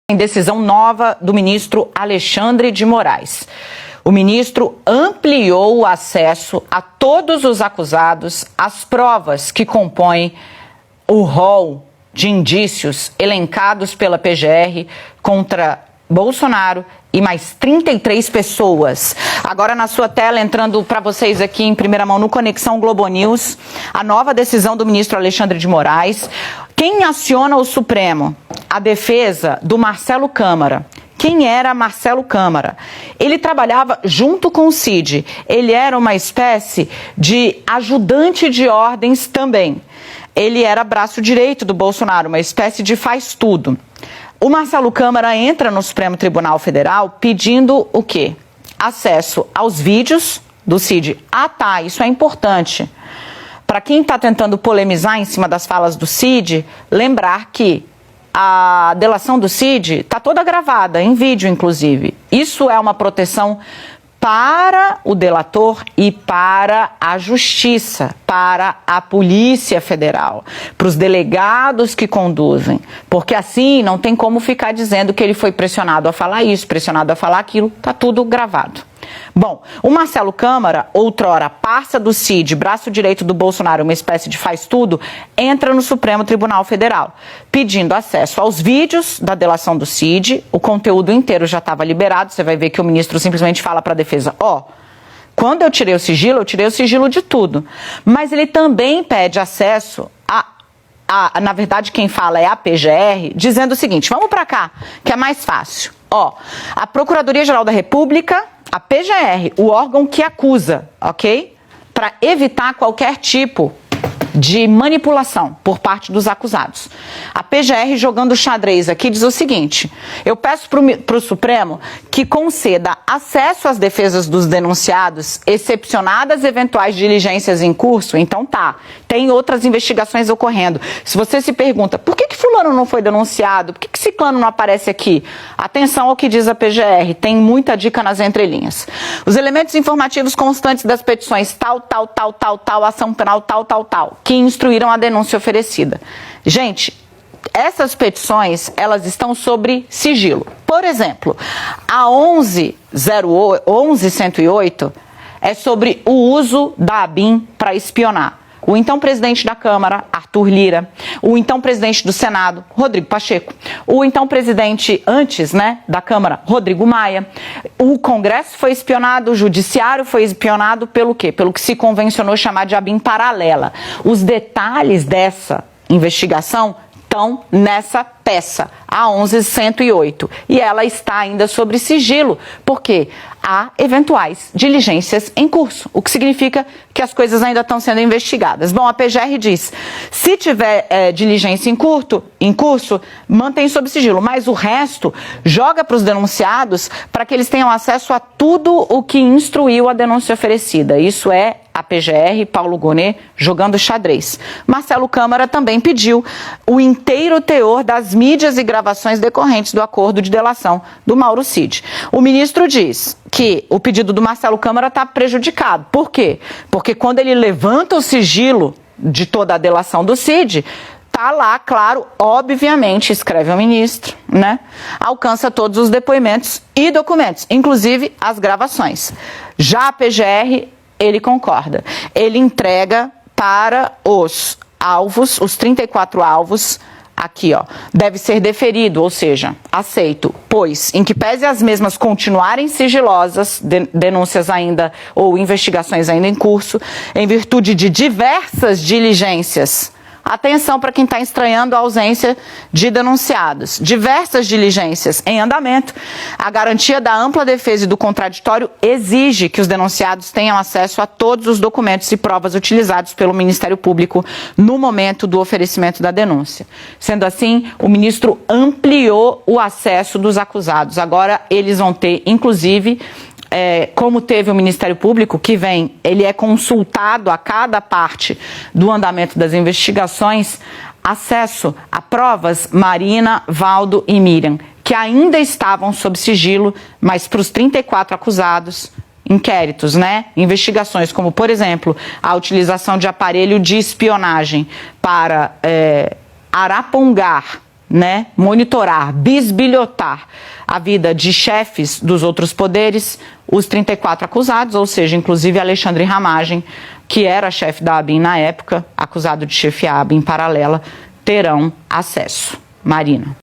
Em decisão nova do ministro Alexandre de Moraes. O ministro ampliou o acesso a todos os acusados às provas que compõem o rol de indícios elencados pela PGR contra Bolsonaro e mais 33 pessoas. Agora na sua tela, entrando para vocês aqui em primeira mão no Conexão Globo News, a nova decisão do ministro Alexandre de Moraes. Quem aciona o Supremo? A defesa do Marcelo Câmara. Quem era Marcelo Câmara? Ele trabalhava junto com o Cid. Ele era uma espécie de ajudante de ordens também. Ele era braço direito do Bolsonaro, uma espécie de faz-tudo. O Marcelo Câmara entra no Supremo Tribunal Federal pedindo o quê? Acesso aos vídeos do Cid. Ah, tá, isso é importante. Para quem está tentando polemizar em cima das falas do Cid, lembrar que a delação do Cid está toda gravada, em vídeo inclusive. Isso é uma proteção para o delator e para a Justiça, para a Polícia Federal, para os delegados que conduzem. Porque assim não tem como ficar dizendo que ele foi pressionado a falar isso, pressionado a falar aquilo, está tudo gravado. Bom, o Marcelo Câmara, outrora parça do Cid, braço direito do Bolsonaro, uma espécie de faz-tudo, entra no Supremo Tribunal Federal, pedindo acesso aos vídeos da delação do Cid. O conteúdo inteiro já estava liberado, você vai ver que o ministro simplesmente fala para a defesa, quando eu tirei o sigilo de tudo. Mas ele também pede acesso na verdade quem fala é a PGR, dizendo o seguinte, vamos para cá, que é mais fácil. A Procuradoria-Geral da República, a PGR, o órgão que acusa, ok? Para evitar qualquer tipo de manipulação por parte dos acusados. A PGR, jogando xadrez aqui, diz o seguinte, eu peço para o Supremo que conceda acesso às defesas dos denunciados, excepcionadas eventuais diligências em curso. Então tá, tem outras investigações ocorrendo. Se você se pergunta, por que fulano não foi denunciado? Por que ciclano não aparece aqui? Atenção ao que diz a PGR, tem muita dica nas entrelinhas. Os elementos informativos constantes das petições tal, ação penal tal, que instruíram a denúncia oferecida. Gente, essas petições, elas estão sobre sigilo. Por exemplo, a 11.108 é sobre o uso da ABIN para espionar. O então presidente da Câmara, Arthur Lira, o então presidente do Senado, Rodrigo Pacheco, o então presidente antes, da Câmara, Rodrigo Maia. O Congresso foi espionado, o Judiciário foi espionado pelo quê? Pelo que se convencionou chamar de ABIN paralela. Os detalhes dessa investigação estão nessa peça, a 11.108, e ela está ainda sobre sigilo, porque há eventuais diligências em curso, o que significa que as coisas ainda estão sendo investigadas. Bom, a PGR diz, se tiver diligência em curso, mantém sob sigilo, mas o resto joga para os denunciados para que eles tenham acesso a tudo o que instruiu a denúncia oferecida. Isso é a PGR, Paulo Gonet, jogando xadrez. Marcelo Câmara também pediu o inteiro teor das mídias e gravações decorrentes do acordo de delação do Mauro Cid. O ministro diz que o pedido do Marcelo Câmara está prejudicado. Por quê? Porque quando ele levanta o sigilo de toda a delação do Cid, tá lá, claro, obviamente, escreve o ministro, alcança todos os depoimentos e documentos, inclusive as gravações. Já a PGR, ele concorda. Ele entrega para os alvos, os 34 alvos, aqui, deve ser deferido, ou seja, aceito, pois, em que pese as mesmas continuarem sigilosas, denúncias ainda ou investigações ainda em curso, em virtude de diversas diligências. Atenção para quem está estranhando a ausência de denunciados. Diversas diligências em andamento. A garantia da ampla defesa e do contraditório exige que os denunciados tenham acesso a todos os documentos e provas utilizados pelo Ministério Público no momento do oferecimento da denúncia. Sendo assim, o ministro ampliou o acesso dos acusados. Agora eles vão ter, inclusive, como teve o Ministério Público, que ele é consultado a cada parte do andamento das investigações, acesso a provas Marina, Valdo e Miriam, que ainda estavam sob sigilo, mas para os 34 acusados, inquéritos, investigações, como, por exemplo, a utilização de aparelho de espionagem para arapongar né, monitorar, bisbilhotar a vida de chefes dos outros poderes, os 34 acusados, ou seja, inclusive Alexandre Ramagem, que era chefe da ABIN na época, acusado de chefiar a ABIN paralela, terão acesso. Marina.